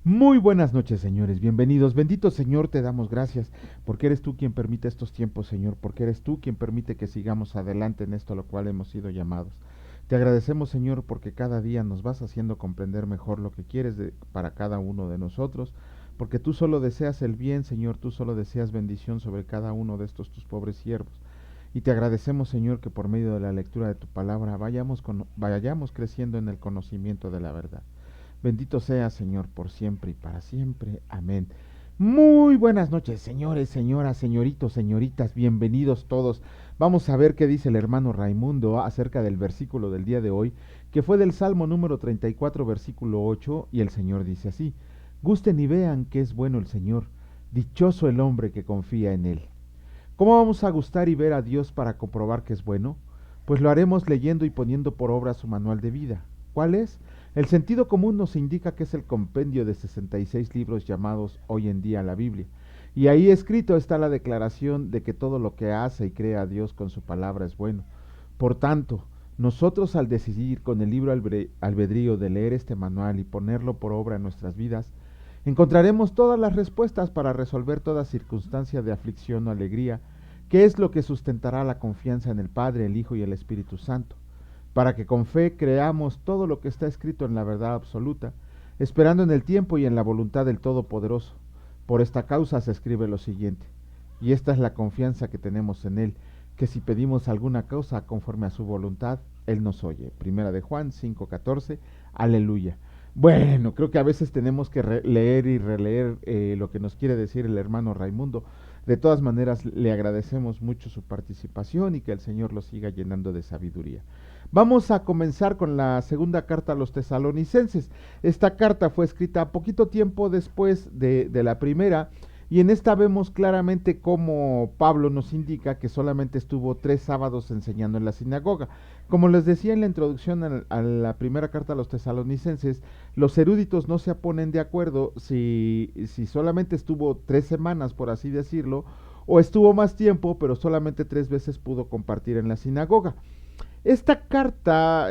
Muy buenas noches, señores, bienvenidos. Bendito Señor, te damos gracias, porque eres tú quien permite estos tiempos, Señor, porque eres tú quien permite que sigamos adelante en esto a lo cual hemos sido llamados. Te agradecemos, Señor, porque cada día nos vas haciendo comprender mejor lo que quieres para cada uno de nosotros, porque tú solo deseas el bien, Señor, tú solo deseas bendición sobre cada uno de estos tus pobres siervos. Y te agradecemos, Señor, que por medio de la lectura de tu palabra vayamos creciendo en el conocimiento de la verdad. Bendito sea, Señor, por siempre y para siempre. Amén. Muy buenas noches, señores, señoras, señoritos, señoritas, bienvenidos todos. Vamos a ver qué dice el hermano Raimundo acerca del versículo del día de hoy, que fue del Salmo número 34, versículo 8, y el Señor dice así: Gusten y vean que es bueno el Señor, dichoso el hombre que confía en él. ¿Cómo vamos a gustar y ver a Dios para comprobar que es bueno? Pues lo haremos leyendo y poniendo por obra su manual de vida. ¿Cuál es? El sentido común nos indica que es el compendio de 66 libros llamados hoy en día la Biblia. Y ahí escrito está la declaración de que todo lo que hace y crea Dios con su palabra es bueno. Por tanto, nosotros al decidir con el libro albedrío de leer este manual y ponerlo por obra en nuestras vidas, encontraremos todas las respuestas para resolver toda circunstancia de aflicción o alegría, que es lo que sustentará la confianza en el Padre, el Hijo y el Espíritu Santo, para que con fe creamos todo lo que está escrito en la verdad absoluta, esperando en el tiempo y en la voluntad del Todopoderoso. Por esta causa se escribe lo siguiente, y esta es la confianza que tenemos en Él, que si pedimos alguna cosa conforme a su voluntad, Él nos oye. Primera de Juan 5:14, aleluya. Bueno, creo que a veces tenemos que leer y releer lo que nos quiere decir el hermano Raimundo. De todas maneras, le agradecemos mucho su participación y que el Señor lo siga llenando de sabiduría. Vamos a comenzar con la segunda carta a los tesalonicenses. Esta carta fue escrita poquito tiempo después de la primera, y en esta vemos claramente cómo Pablo nos indica que solamente estuvo 3 sábados enseñando en la sinagoga. Como les decía en la introducción a la primera carta a los tesalonicenses, los eruditos no se ponen de acuerdo si solamente estuvo 3 semanas, por así decirlo, o estuvo más tiempo, pero solamente 3 veces pudo compartir en la sinagoga. Esta carta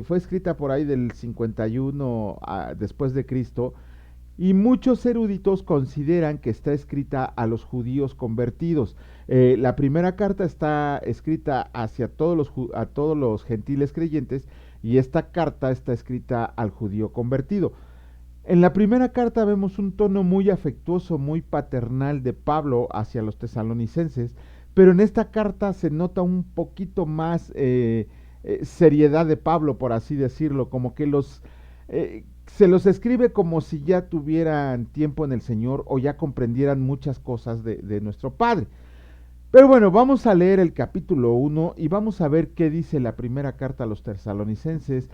fue escrita por ahí del 51 después de Cristo, y muchos eruditos consideran que está escrita a los judíos convertidos. La primera carta está escrita hacia a todos los gentiles creyentes, y esta carta está escrita al judío convertido. En la primera carta vemos un tono muy afectuoso, muy paternal de Pablo hacia los tesalonicenses, pero en esta carta se nota un poquito más seriedad de Pablo, por así decirlo, como que se los escribe como si ya tuvieran tiempo en el Señor o ya comprendieran muchas cosas de nuestro Padre. Pero bueno, vamos a leer el capítulo 1 y vamos a ver qué dice la primera carta a los tesalonicenses,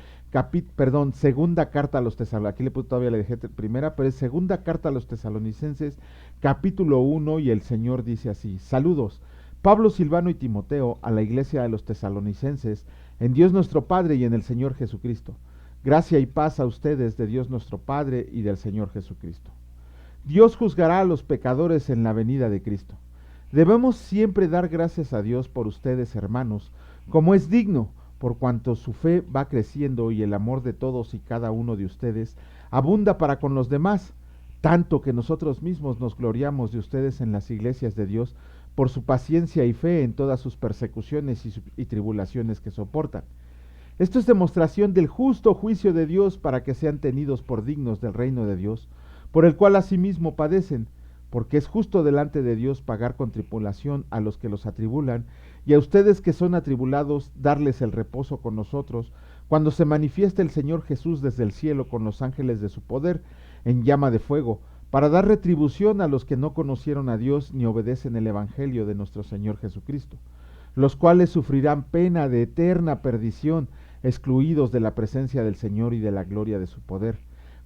segunda carta a los tesalonicenses, aquí todavía le dejé primera, pero es segunda carta a los tesalonicenses, capítulo 1, y el Señor dice así: Saludos, Pablo, Silvano y Timoteo, a la iglesia de los tesalonicenses, en Dios nuestro Padre y en el Señor Jesucristo. Gracia y paz a ustedes de Dios nuestro Padre y del Señor Jesucristo. Dios juzgará a los pecadores en la venida de Cristo. Debemos siempre dar gracias a Dios por ustedes, hermanos, como es digno, por cuanto su fe va creciendo y el amor de todos y cada uno de ustedes abunda para con los demás, tanto que nosotros mismos nos gloriamos de ustedes en las iglesias de Dios por su paciencia y fe en todas sus persecuciones y tribulaciones que soportan. Esto es demostración del justo juicio de Dios para que sean tenidos por dignos del reino de Dios, por el cual asimismo padecen, porque es justo delante de Dios pagar con tribulación a los que los atribulan, y a ustedes que son atribulados darles el reposo con nosotros, cuando se manifieste el Señor Jesús desde el cielo con los ángeles de su poder, en llama de fuego, para dar retribución a los que no conocieron a Dios ni obedecen el Evangelio de nuestro Señor Jesucristo, los cuales sufrirán pena de eterna perdición, excluidos de la presencia del Señor y de la gloria de su poder,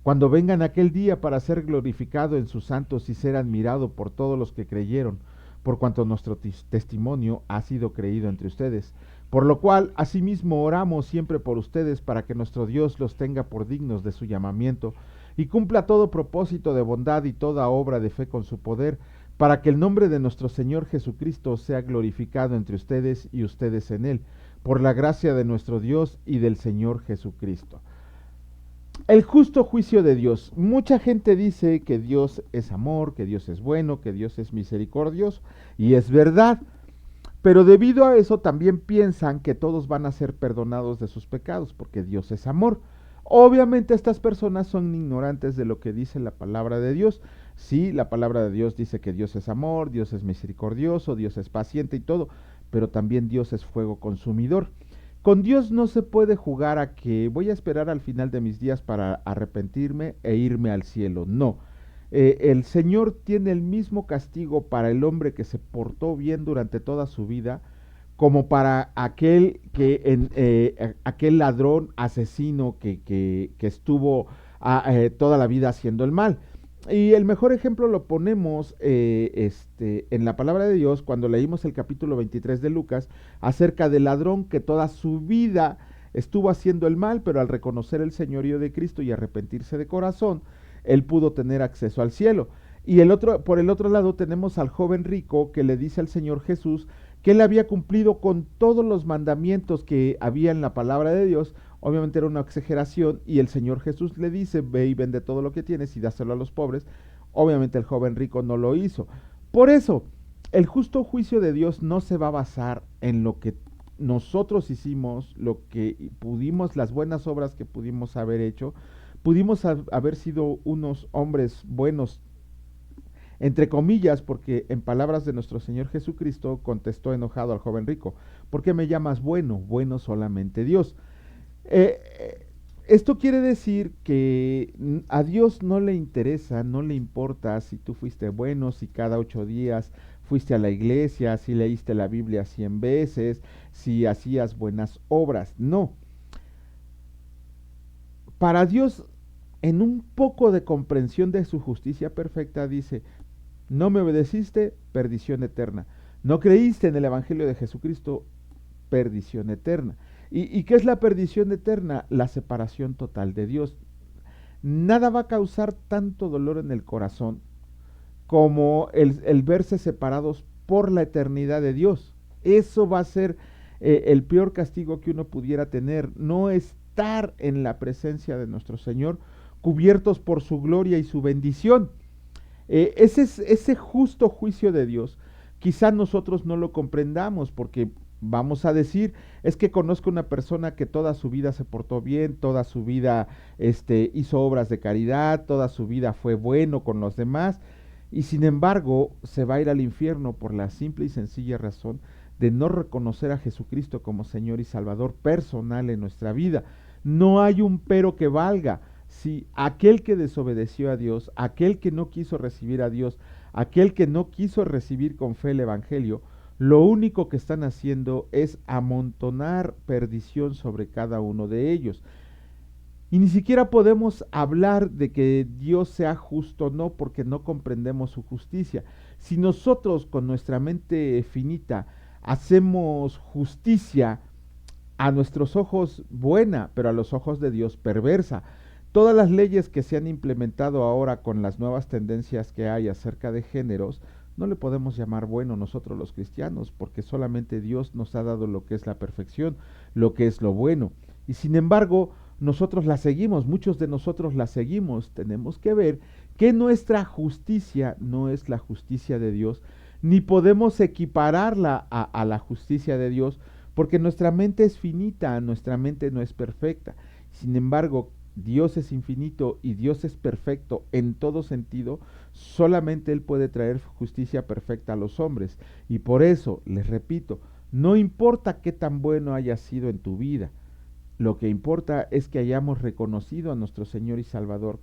cuando vengan aquel día para ser glorificado en sus santos y ser admirado por todos los que creyeron, por cuanto nuestro testimonio ha sido creído entre ustedes. Por lo cual, asimismo, oramos siempre por ustedes para que nuestro Dios los tenga por dignos de su llamamiento y cumpla todo propósito de bondad y toda obra de fe con su poder, para que el nombre de nuestro Señor Jesucristo sea glorificado entre ustedes y ustedes en él, por la gracia de nuestro Dios y del Señor Jesucristo. El justo juicio de Dios. Mucha gente dice que Dios es amor, que Dios es bueno, que Dios es misericordioso, y es verdad. Pero debido a eso también piensan que todos van a ser perdonados de sus pecados, porque Dios es amor. Obviamente estas personas son ignorantes de lo que dice la palabra de Dios. Sí, la palabra de Dios dice que Dios es amor, Dios es misericordioso, Dios es paciente y todo, pero también Dios es fuego consumidor. Con Dios no se puede jugar a que voy a esperar al final de mis días para arrepentirme e irme al cielo. No. El Señor tiene el mismo castigo para el hombre que se portó bien durante toda su vida, como para aquel ladrón asesino que estuvo toda la vida haciendo el mal. Y el mejor ejemplo lo ponemos en la palabra de Dios cuando leímos el capítulo 23 de Lucas acerca del ladrón que toda su vida estuvo haciendo el mal, pero al reconocer el señorío de Cristo y arrepentirse de corazón, él pudo tener acceso al cielo. Y por el otro lado tenemos al joven rico que le dice al Señor Jesús que él había cumplido con todos los mandamientos que había en la palabra de Dios. Obviamente era una exageración, y el Señor Jesús le dice: ve y vende todo lo que tienes y dáselo a los pobres. Obviamente el joven rico no lo hizo. Por eso, el justo juicio de Dios no se va a basar en lo que nosotros hicimos, lo que pudimos, las buenas obras que pudimos haber hecho. Pudimos haber sido unos hombres buenos, entre comillas, porque en palabras de nuestro Señor Jesucristo contestó enojado al joven rico: ¿por qué me llamas bueno? Bueno solamente Dios. Esto quiere decir que a Dios no le interesa, no le importa si tú fuiste bueno, si cada 8 días fuiste a la iglesia, si leíste la Biblia 100 veces, si hacías buenas obras. No. Para Dios, en un poco de comprensión de su justicia perfecta, dice: no me obedeciste, perdición eterna. No creíste en el Evangelio de Jesucristo, perdición eterna. ¿Y qué es la perdición eterna? La separación total de Dios. Nada va a causar tanto dolor en el corazón como el verse separados por la eternidad de Dios. Eso va a ser el peor castigo que uno pudiera tener, no estar en la presencia de nuestro Señor, cubiertos por su gloria y su bendición. Ese justo juicio de Dios, quizá nosotros no lo comprendamos, porque vamos a decir: es que conozco una persona que toda su vida se portó bien, toda su vida hizo obras de caridad, toda su vida fue bueno con los demás, y sin embargo se va a ir al infierno por la simple y sencilla razón de no reconocer a Jesucristo como Señor y Salvador personal en nuestra vida. No hay un pero que valga. Si aquel que desobedeció a Dios, aquel que no quiso recibir a Dios, aquel que no quiso recibir con fe el Evangelio, lo único que están haciendo es amontonar perdición sobre cada uno de ellos. Y ni siquiera podemos hablar de que Dios sea justo o no, porque no comprendemos su justicia. Si nosotros con nuestra mente finita hacemos justicia a nuestros ojos buena, pero a los ojos de Dios perversa, todas las leyes que se han implementado ahora con las nuevas tendencias que hay acerca de géneros, no le podemos llamar bueno nosotros los cristianos, porque solamente Dios nos ha dado lo que es la perfección, lo que es lo bueno. Y sin embargo, nosotros la seguimos, muchos de nosotros la seguimos. Tenemos que ver que nuestra justicia no es la justicia de Dios, ni podemos equipararla a la justicia de Dios, porque nuestra mente es finita, nuestra mente no es perfecta. Sin embargo, Dios es infinito y Dios es perfecto en todo sentido. Solamente Él puede traer justicia perfecta a los hombres. Y por eso, les repito, no importa qué tan bueno haya sido en tu vida, lo que importa es que hayamos reconocido a nuestro Señor y Salvador,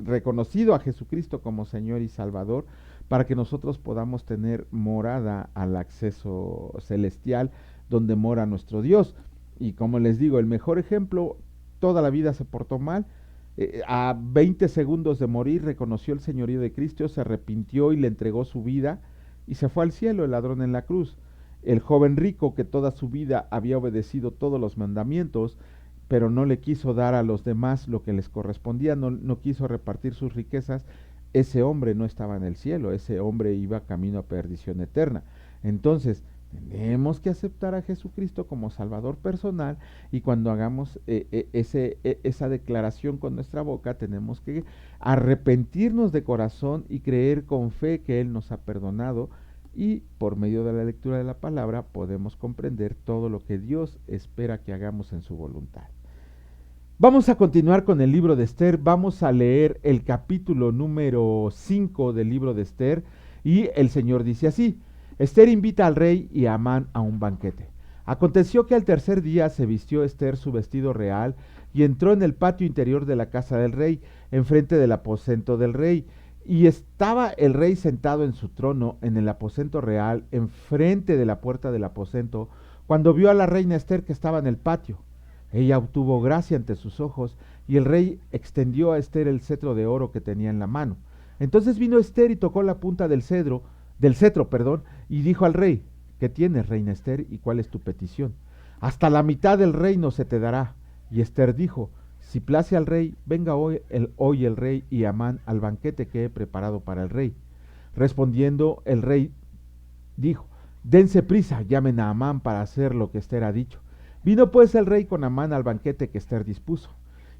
reconocido a Jesucristo como Señor y Salvador, para que nosotros podamos tener morada al acceso celestial donde mora nuestro Dios. Y como les digo, el mejor ejemplo, toda la vida se portó mal, a 20 segundos de morir reconoció el señorío de Cristo, se arrepintió y le entregó su vida y se fue al cielo, el ladrón en la cruz. El joven rico que toda su vida había obedecido todos los mandamientos, pero no le quiso dar a los demás lo que les correspondía, no quiso repartir sus riquezas, ese hombre no estaba en el cielo, ese hombre iba camino a perdición eterna. Entonces, Tenemos que aceptar a Jesucristo como Salvador personal, y cuando hagamos esa declaración con nuestra boca, tenemos que arrepentirnos de corazón y creer con fe que Él nos ha perdonado, y por medio de la lectura de la palabra podemos comprender todo lo que Dios espera que hagamos en su voluntad. Vamos a continuar con el libro de Esther. Vamos a leer el capítulo número 5 del libro de Esther, y el Señor dice así: Esther invita al rey y a Amán a un banquete. Aconteció que al tercer día se vistió Esther su vestido real y entró en el patio interior de la casa del rey, enfrente del aposento del rey. Y estaba el rey sentado en su trono en el aposento real, enfrente de la puerta del aposento, cuando vio a la reina Esther que estaba en el patio. Ella obtuvo gracia ante sus ojos, y el rey extendió a Esther el cetro de oro que tenía en la mano. Entonces vino Esther y tocó la punta del cetro, y dijo al rey: ¿Qué tienes, reina Esther, y cuál es tu petición? Hasta la mitad del reino se te dará. Y Esther dijo: Si place al rey, venga hoy el rey y Amán al banquete que he preparado para el rey. Respondiendo el rey dijo: Dense prisa, llamen a Amán para hacer lo que Esther ha dicho. Vino pues el rey con Amán al banquete que Esther dispuso.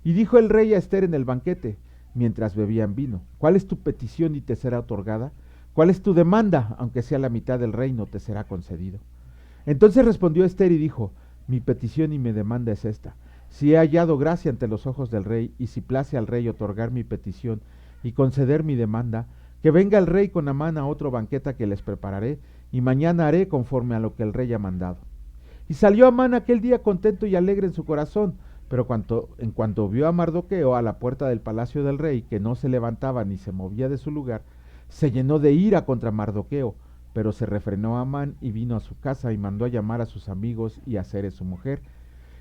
Y dijo el rey a Esther en el banquete, mientras bebían vino: ¿Cuál es tu petición y te será otorgada? ¿Cuál es tu demanda? Aunque sea la mitad del reino, te será concedido. Entonces respondió Esther y dijo: Mi petición y mi demanda es esta: Si he hallado gracia ante los ojos del rey, y si place al rey otorgar mi petición y conceder mi demanda, que venga el rey con Amán a otro banquete que les prepararé, y mañana haré conforme a lo que el rey ha mandado. Y salió Amán aquel día contento y alegre en su corazón, pero en cuanto vio a Mardoqueo a la puerta del palacio del rey, que no se levantaba ni se movía de su lugar, se llenó de ira contra Mardoqueo, pero se refrenó Amán y vino a su casa y mandó a llamar a sus amigos y a Zeres su mujer.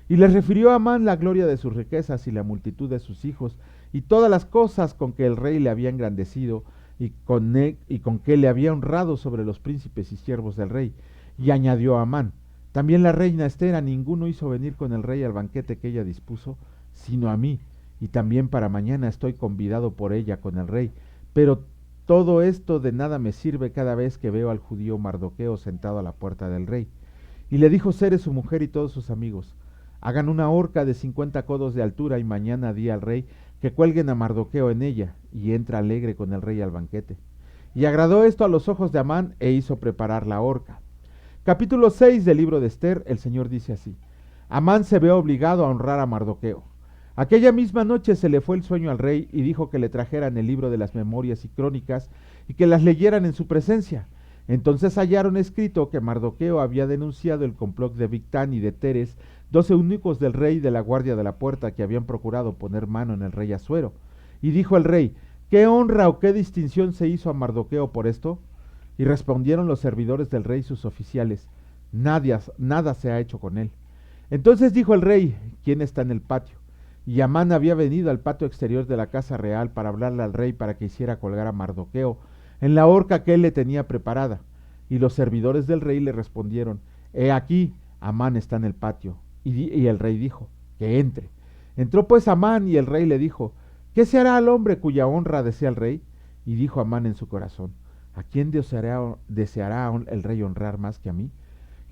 Y les refirió a Amán la gloria de sus riquezas y la multitud de sus hijos, y todas las cosas con que el rey le había engrandecido, y con que le había honrado sobre los príncipes y siervos del rey. Y añadió a Amán: También la reina Esther a ninguno hizo venir con el rey al banquete que ella dispuso, sino a mí, y también para mañana estoy convidado por ella con el rey. Pero todo esto de nada me sirve cada vez que veo al judío Mardoqueo sentado a la puerta del rey. Y le dijo Zeres su mujer y todos sus amigos: Hagan una horca de 50 codos de altura, y mañana di al rey que cuelguen a Mardoqueo en ella, y entra alegre con el rey al banquete. Y agradó esto a los ojos de Amán, e hizo preparar la horca. Capítulo 6 del libro de Esther. El Señor dice así: Amán se ve obligado a honrar a Mardoqueo. Aquella misma noche se le fue el sueño al rey, y dijo que le trajeran el libro de las memorias y crónicas, y que las leyeran en su presencia. Entonces hallaron escrito que Mardoqueo había denunciado el complot de Bigtán y de Teres, 2 eunucos del rey de la guardia de la puerta, que habían procurado poner mano en el rey Asuero. Y dijo el rey: ¿Qué honra o qué distinción se hizo a Mardoqueo por esto? Y respondieron los servidores del rey, sus oficiales: nada se ha hecho con él. Entonces dijo el rey: ¿Quién está en el patio? Y Amán había venido al patio exterior de la casa real para hablarle al rey para que hiciera colgar a Mardoqueo en la horca que él le tenía preparada. Y los servidores del rey le respondieron: He aquí, Amán está en el patio. Y el rey dijo: Que entre. Entró pues Amán, y el rey le dijo: ¿Qué se hará al hombre cuya honra desea el rey? Y dijo Amán en su corazón: ¿A quién deseará el rey honrar más que a mí?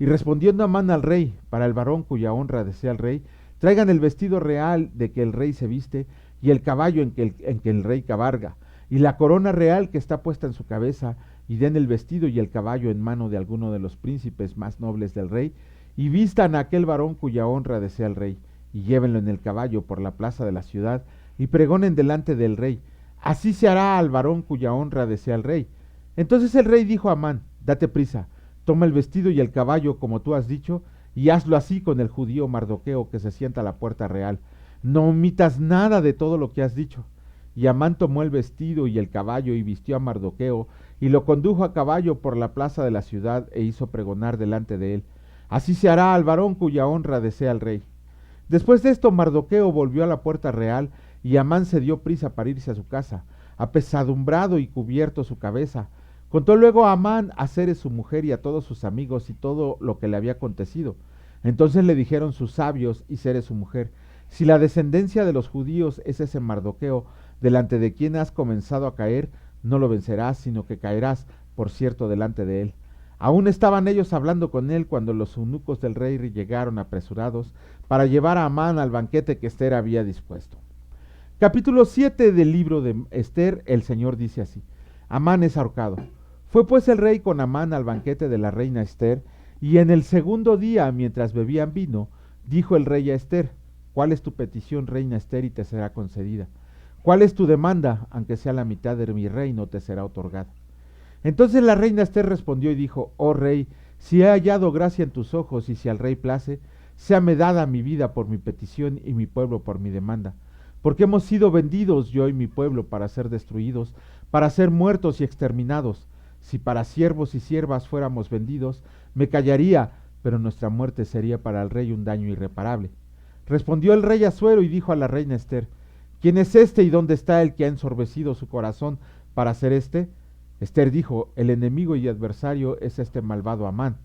Y respondiendo Amán al rey: Para el varón cuya honra desea el rey, traigan el vestido real de que el rey se viste, y el caballo en que el rey cabalga, y la corona real que está puesta en su cabeza, y den el vestido y el caballo en mano de alguno de los príncipes más nobles del rey, y vistan a aquel varón cuya honra desea el rey, y llévenlo en el caballo por la plaza de la ciudad, y pregonen delante del rey: Así se hará al varón cuya honra desea el rey. Entonces el rey dijo a Amán: Date prisa, toma el vestido y el caballo como tú has dicho, y hazlo así con el judío Mardoqueo que se sienta a la puerta real. No omitas nada de todo lo que has dicho. Y Amán tomó el vestido y el caballo y vistió a Mardoqueo, y lo condujo a caballo por la plaza de la ciudad, e hizo pregonar delante de él: Así se hará al varón cuya honra desea el rey. Después de esto Mardoqueo volvió a la puerta real, y Amán se dio prisa para irse a su casa, apesadumbrado y cubierto su cabeza. Contó luego a Amán a Zeres su mujer y a todos sus amigos y todo lo que le había acontecido. Entonces le dijeron sus sabios y Zeres su mujer: Si la descendencia de los judíos es ese Mardoqueo, delante de quien has comenzado a caer, no lo vencerás, sino que caerás, por cierto, delante de él. Aún estaban ellos hablando con él cuando los eunucos del rey llegaron apresurados para llevar a Amán al banquete que Ester había dispuesto. Capítulo 7 del libro de Ester, el Señor dice así: Amán es ahorcado. Fue pues el rey con Amán al banquete de la reina Ester, y en el segundo día, mientras bebían vino, dijo el rey a Ester: ¿Cuál es tu petición, reina Ester, y te será concedida? ¿Cuál es tu demanda? Aunque sea la mitad de mi reino, te será otorgada. Entonces la reina Ester respondió y dijo: Oh rey, si he hallado gracia en tus ojos, y si al rey place, séame dada mi vida por mi petición y mi pueblo por mi demanda. Porque hemos sido vendidos yo y mi pueblo para ser destruidos, para ser muertos y exterminados. Si para siervos y siervas fuéramos vendidos, me callaría, pero nuestra muerte sería para el rey un daño irreparable. Respondió el rey Asuero y dijo a la reina Ester: ¿Quién es este y dónde está el que ha ensorbecido su corazón para hacer este? Ester dijo: El enemigo y adversario es este malvado Amán.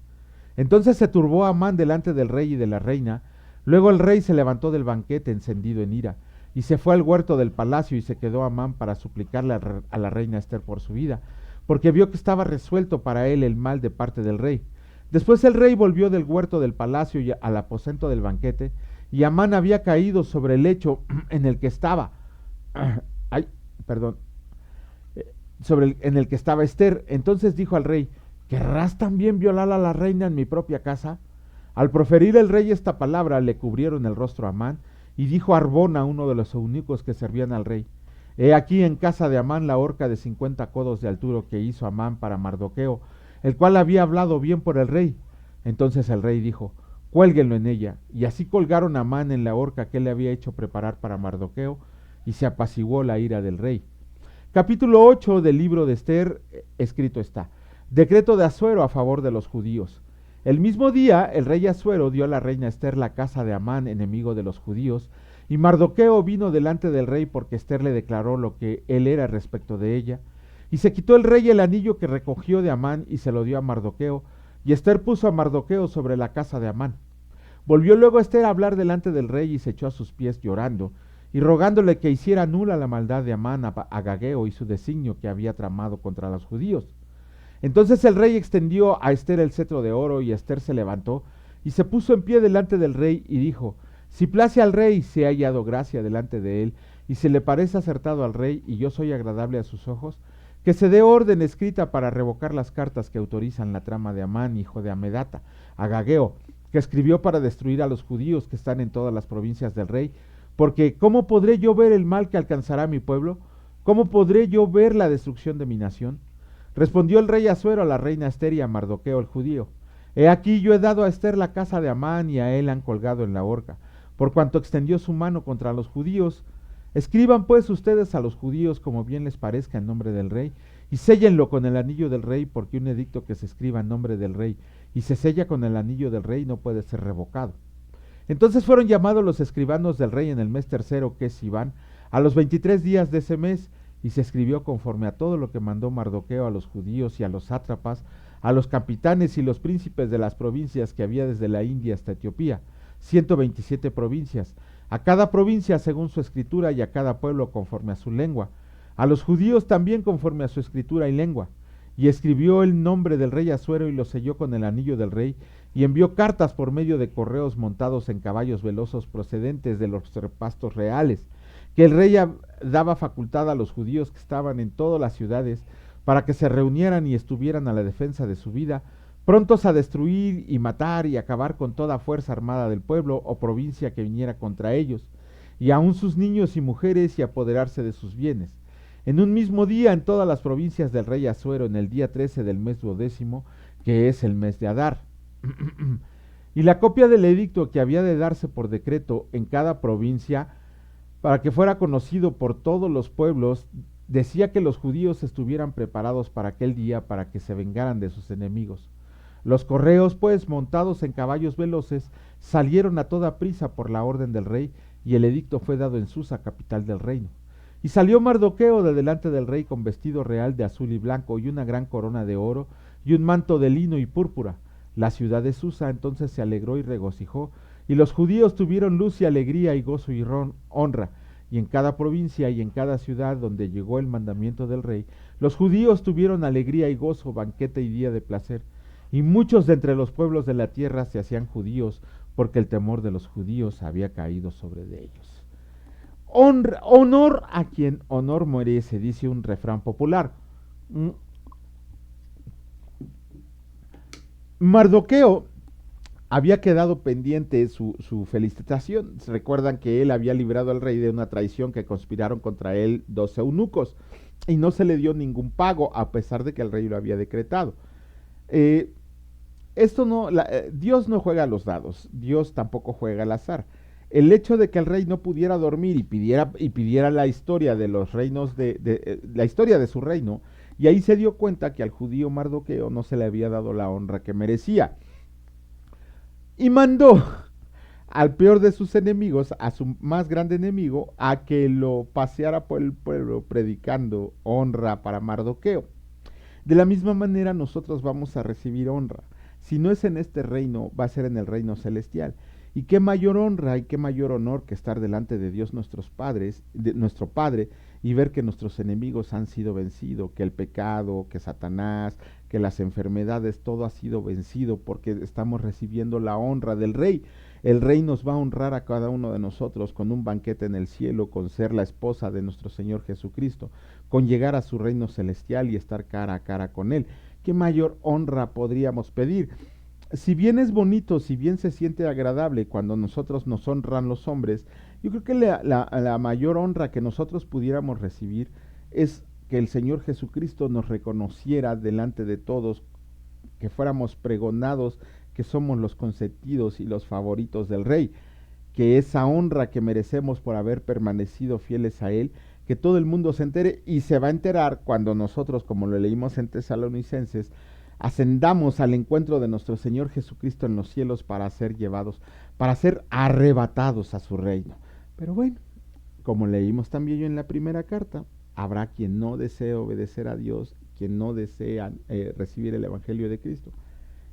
Entonces se turbó Amán delante del rey y de la reina. Luego el rey se levantó del banquete encendido en ira, y se fue al huerto del palacio, y se quedó Amán para suplicarle a la reina Ester por su vida, porque vio que estaba resuelto para él el mal de parte del rey. Después el rey volvió del huerto del palacio y al aposento del banquete, y Amán había caído sobre el lecho en el que estaba. Ay, perdón. En el que estaba Ester. Entonces dijo al rey: ¿Querrás también violar a la reina en mi propia casa? Al proferir el rey esta palabra, le cubrieron el rostro a Amán, y dijo Arbona, uno de los eunucos que servían al rey: He aquí en casa de Amán la horca de 50 codos de altura que hizo Amán para Mardoqueo, el cual había hablado bien por el rey. Entonces el rey dijo: Cuélguenlo en ella. Y así colgaron a Amán en la horca que él le había hecho preparar para Mardoqueo, y se apaciguó la ira del rey. Capítulo 8 del libro de Ester, escrito está: Decreto de Asuero a favor de los judíos. El mismo día, el rey Asuero dio a la reina Ester la casa de Amán, enemigo de los judíos, y Mardoqueo vino delante del rey porque Ester le declaró lo que él era respecto de ella. Y se quitó el rey el anillo que recogió de Amán y se lo dio a Mardoqueo, y Ester puso a Mardoqueo sobre la casa de Amán. Volvió luego Ester a hablar delante del rey y se echó a sus pies llorando, y rogándole que hiciera nula la maldad de Amán a Agageo y su designio que había tramado contra los judíos. Entonces el rey extendió a Ester el cetro de oro, y Ester se levantó y se puso en pie delante del rey y dijo: Si place al rey, si he hallado gracia delante de él, y se le parece acertado al rey, y yo soy agradable a sus ojos, que se dé orden escrita para revocar las cartas que autorizan la trama de Amán, hijo de Amedata, Agageo, que escribió para destruir a los judíos que están en todas las provincias del rey, porque ¿cómo podré yo ver el mal que alcanzará a mi pueblo? ¿Cómo podré yo ver la destrucción de mi nación? Respondió el rey Asuero a la reina Ester y a Mardoqueo el judío: He aquí yo he dado a Ester la casa de Amán, y a él han colgado en la horca, por cuanto extendió su mano contra los judíos. Escriban pues ustedes a los judíos como bien les parezca en nombre del rey, y séllenlo con el anillo del rey, porque un edicto que se escriba en nombre del rey y se sella con el anillo del rey no puede ser revocado. Entonces fueron llamados los escribanos del rey en el mes tercero, que es Sivan, a los 23 días de ese mes, y se escribió conforme a todo lo que mandó Mardoqueo a los judíos y a los sátrapas, a los capitanes y los príncipes de las provincias que había desde la India hasta Etiopía, 127 provincias, a cada provincia según su escritura y a cada pueblo conforme a su lengua, a los judíos también conforme a su escritura y lengua. Y escribió el nombre del rey Asuero y lo selló con el anillo del rey, y envió cartas por medio de correos montados en caballos velosos procedentes de los repastos reales, que el rey daba facultad a los judíos que estaban en todas las ciudades, para que se reunieran y estuvieran a la defensa de su vida, prontos a destruir y matar y acabar con toda fuerza armada del pueblo o provincia que viniera contra ellos, y aun sus niños y mujeres, y apoderarse de sus bienes. En un mismo día en todas las provincias del rey Asuero, en el día 13 del mes 12º, que es el mes de Adar. Y la copia del edicto que había de darse por decreto en cada provincia, para que fuera conocido por todos los pueblos, decía que los judíos estuvieran preparados para aquel día, para que se vengaran de sus enemigos. Los correos, pues, montados en caballos veloces, salieron a toda prisa por la orden del rey, y el edicto fue dado en Susa, capital del reino. Y salió Mardoqueo de delante del rey con vestido real de azul y blanco, y una gran corona de oro, y un manto de lino y púrpura. La ciudad de Susa entonces se alegró y regocijó, y los judíos tuvieron luz y alegría y gozo y honra. Y en cada provincia y en cada ciudad donde llegó el mandamiento del rey, los judíos tuvieron alegría y gozo, banquete y día de placer. y muchos de entre los pueblos de la tierra se hacían judíos, porque el temor de los judíos había caído sobre de ellos. Honor a quien honor merece, dice un refrán popular. Mardoqueo había quedado pendiente su felicitación. Se recuerdan que él había librado al rey de una traición que conspiraron contra él 12 eunucos y no se le dio ningún pago a pesar de que el rey lo había decretado. Esto no, Dios no juega a los dados, Dios tampoco juega al azar. El hecho de que el rey no pudiera dormir y pidiera la historia de los reinos la historia de su reino, y ahí se dio cuenta que al judío Mardoqueo no se le había dado la honra que merecía. Y mandó al peor de sus enemigos, a su más grande enemigo, a que lo paseara por el pueblo predicando honra para Mardoqueo. De la misma manera nosotros vamos a recibir honra. Si no es en este reino, va a ser en el reino celestial. Y qué mayor honra y qué mayor honor que estar delante de Dios nuestros padres, de nuestro Padre, y ver que nuestros enemigos han sido vencidos, que el pecado, que Satanás, que las enfermedades, todo ha sido vencido porque estamos recibiendo la honra del Rey. El Rey nos va a honrar a cada uno de nosotros con un banquete en el cielo, con ser la esposa de nuestro Señor Jesucristo, con llegar a su reino celestial y estar cara a cara con Él. ¿Qué mayor honra podríamos pedir? Si bien es bonito, si bien se siente agradable cuando nosotros nos honran los hombres, yo creo que la mayor honra que nosotros pudiéramos recibir es que el Señor Jesucristo nos reconociera delante de todos, que fuéramos pregonados que somos los consentidos y los favoritos del Rey, que esa honra que merecemos por haber permanecido fieles a Él, que todo el mundo se entere, y se va a enterar cuando nosotros, como lo leímos en Tesalonicenses, ascendamos al encuentro de nuestro Señor Jesucristo en los cielos para ser llevados, para ser arrebatados a su reino. Pero bueno, como leímos también yo en la primera carta, habrá quien no desee obedecer a Dios, quien no desea recibir el Evangelio de Cristo,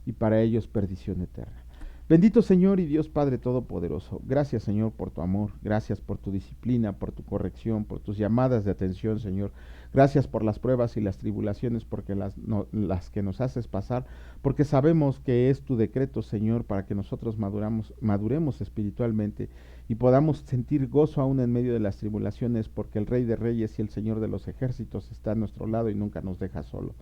y para ellos perdición eterna. Bendito Señor y Dios Padre Todopoderoso, gracias Señor por tu amor, gracias por tu disciplina, por tu corrección, por tus llamadas de atención, Señor. Gracias por las pruebas y las tribulaciones, porque las que nos haces pasar, porque sabemos que es tu decreto, Señor, para que nosotros maduremos espiritualmente y podamos sentir gozo aún en medio de las tribulaciones, porque el Rey de Reyes y el Señor de los ejércitos está a nuestro lado y nunca nos deja solo.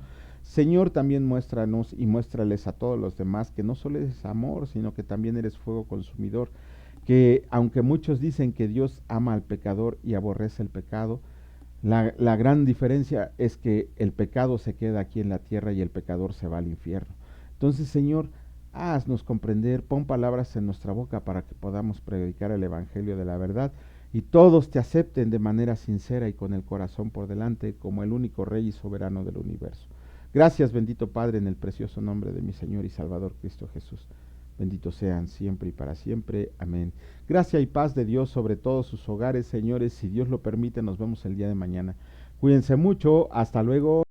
Señor, también muéstranos y muéstrales a todos los demás que no solo eres amor, sino que también eres fuego consumidor, que aunque muchos dicen que Dios ama al pecador y aborrece el pecado, la gran diferencia es que el pecado se queda aquí en la tierra y el pecador se va al infierno. Entonces, Señor, haznos comprender, pon palabras en nuestra boca para que podamos predicar el Evangelio de la verdad y todos te acepten de manera sincera y con el corazón por delante como el único Rey y soberano del universo. Gracias, bendito Padre, en el precioso nombre de mi Señor y Salvador Cristo Jesús. Benditos sean siempre y para siempre. Amén. Gracia y paz de Dios sobre todos sus hogares, señores. Si Dios lo permite, nos vemos el día de mañana. Cuídense mucho. Hasta luego.